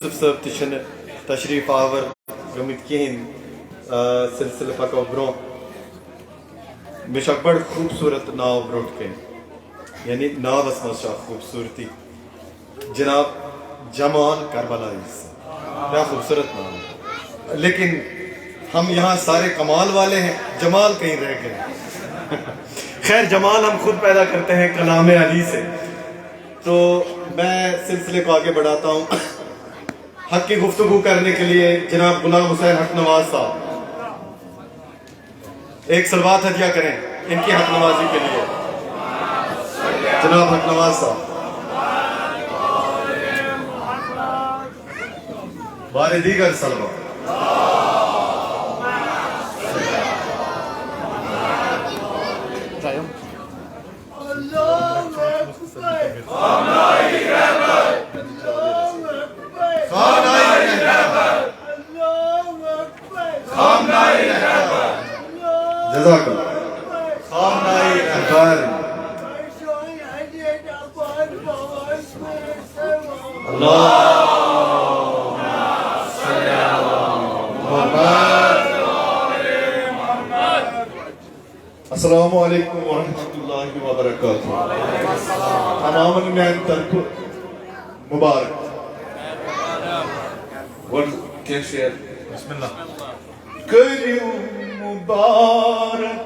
صٲب تہِ چھِنہٕ تشریٖف آور گٔمٕتۍ کِہیٖنۍ سلسلہٕ پکو برٛونٛہہ مےٚ چھُ اکھ بڑٕ خوٗبصوٗرت ناو برٛونٛٹھ کَنۍ یعنی ناوس منٛز چھِ اکھ خوٗبصوٗرتی جناب جمال کربلائی کیا خوبصورت نام ہے لیکن ہم یہاں سارے کمال والے ہیں جمال کہیں رہ گئے خیر جمال ہم خود پیدا کرتے ہیں کلام علی سے تو میں سلسلے کو آگے بڑھاتا ہوں حق کی گفتگو کرنے کے لیے جناب غلام حسین حق نواز صاحب ایک صلوات ہدیہ کریں ان کی حق نوازی کے لیے جناب حق نواز صاحب بار دیگر صلوات جزاک اللہ خامنائی رہبر السلام علیکم ورحمۃ اللہ وبرکاتہ تمام میان طرف مبارک بسم اللہ کریو مبارک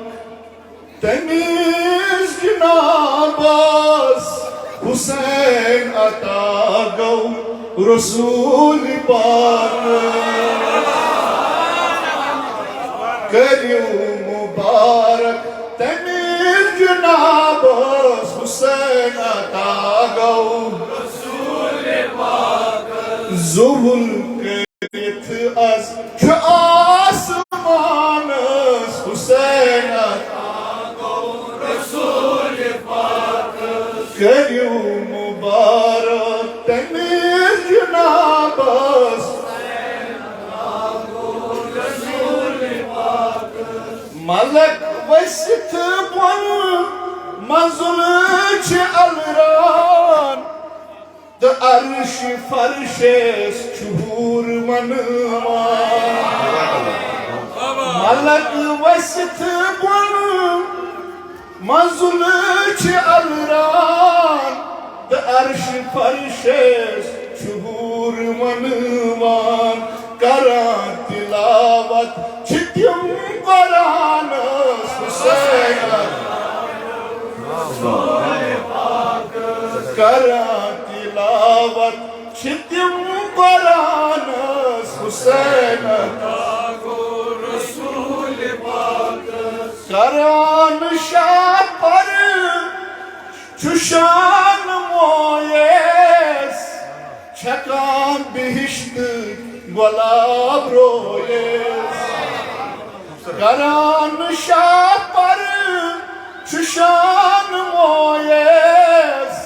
تمیز جناباس حسین عطا گو رسول پاک کریو مبارک تمیز جناباس حسین عطا گو رسول پاک زہل کریت از آسمانس حسین کریو مبارک تمیز جنابس ملک وسط بن منزل چھ الران تو عرش فرشس چہور منوان ملک وسط بن منزل چھ الران تو عرش فرشس چہور منوان کران تلاوت چھ تم قرآن حسین کران تلاوت چھ تم قرآن حسین کران شاہ پر چشان مویس چھکان بہشت گلاب رویس کران شاہ پر چشان مویس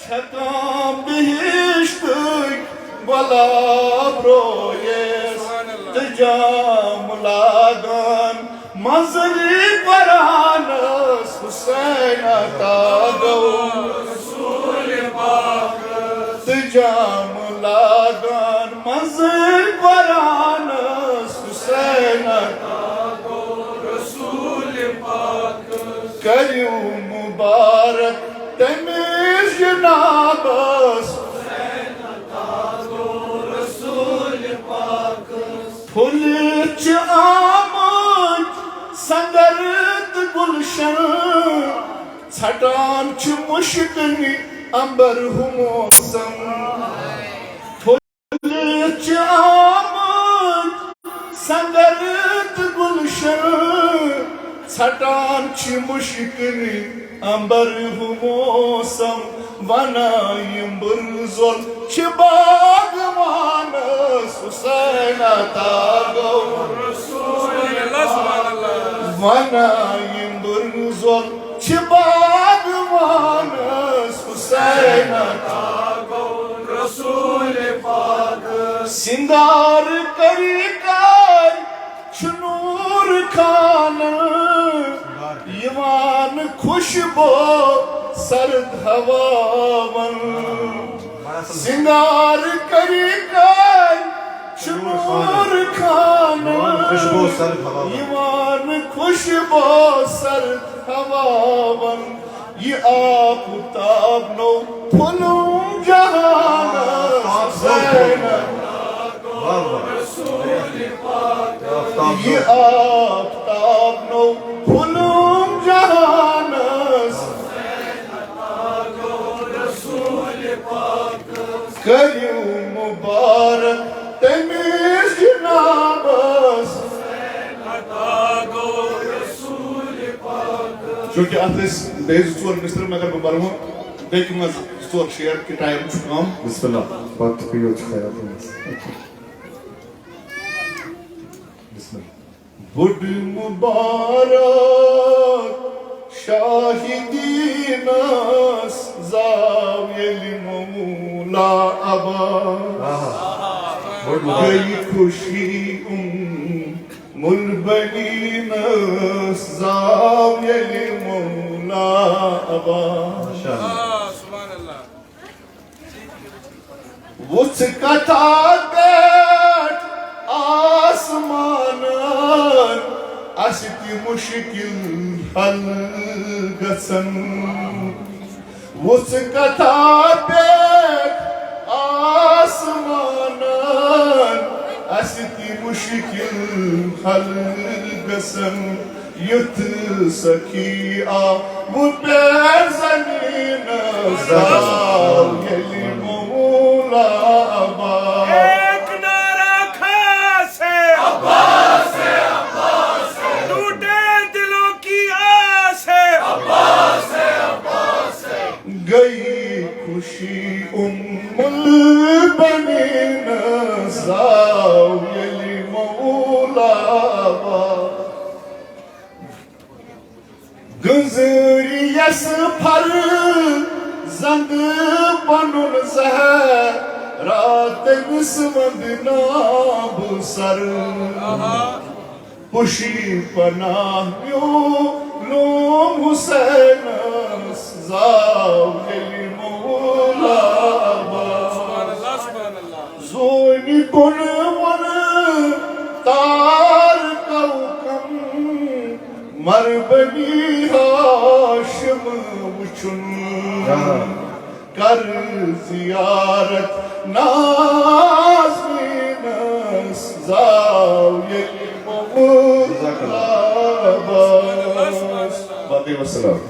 چھکان بہشت گلاب رویس تجام لاگان مزری قرآنس حسین عطا گو رسول پاک تجام لاگان مزری قرآنس حسین عطا گو رسول پاک کریو مبارک تمیز جنابس حسین عطا گو رسول پاک پھلچ آمد سنگرد گلشن چھٹان چھ مشکنی امبر ہو موسم پھلچ آمد سنگرد گلشن چھٹان چھ مشکنی امبر ہو موسم ونائیم برزول چھ باغوانس حسین عطا گو رسول ونائیم برزول چھ باغوانس حسین عطا گو رسول پاک سنگار کری کر چھ نور کھان یوان خوشبو سرد ہوا من سنگار کری کر سر ہوا یوان خوشبو سر ہواون یہ آفتاب نو پھلوں جہان حسین یہ آفتاب نو پھلوں جہان کریو مبارک تمیز جنابس چونکہ ات بیس ژور مصر مگر بہ برمو بیک مز ژور شیر کہ ٹائم چھ کم بسم اللہ وقت پیو خیرات بسم اللہ بڑ مبارک شاہدینس زاویل مولا ابا گئی خوشی البنینس زاویل مولا ابا وچ کتا گٹ آسمانن استی مشکل حل گسن وچ کتا گٹ آسمانن استی مشکل حل گسن یت سکی آب پیر زمین زاویل مولا ابا ایک نعرہ خاص ہے عباس ہے عباس ہے ٹوٹے دلوں کی آس ہے عباس ہے عباس ہے گئی خوشی البنین زاویل مولا ابا گزری یس پھر زند پنن زہر رات نسوند ناب سر پشی پناہ لوم حسین زاویل مولا ابا زونی کن من تار کوکم مربنی ہاشم وچن کر زیارت نازمین زاویل مولا ابا باقی وسلام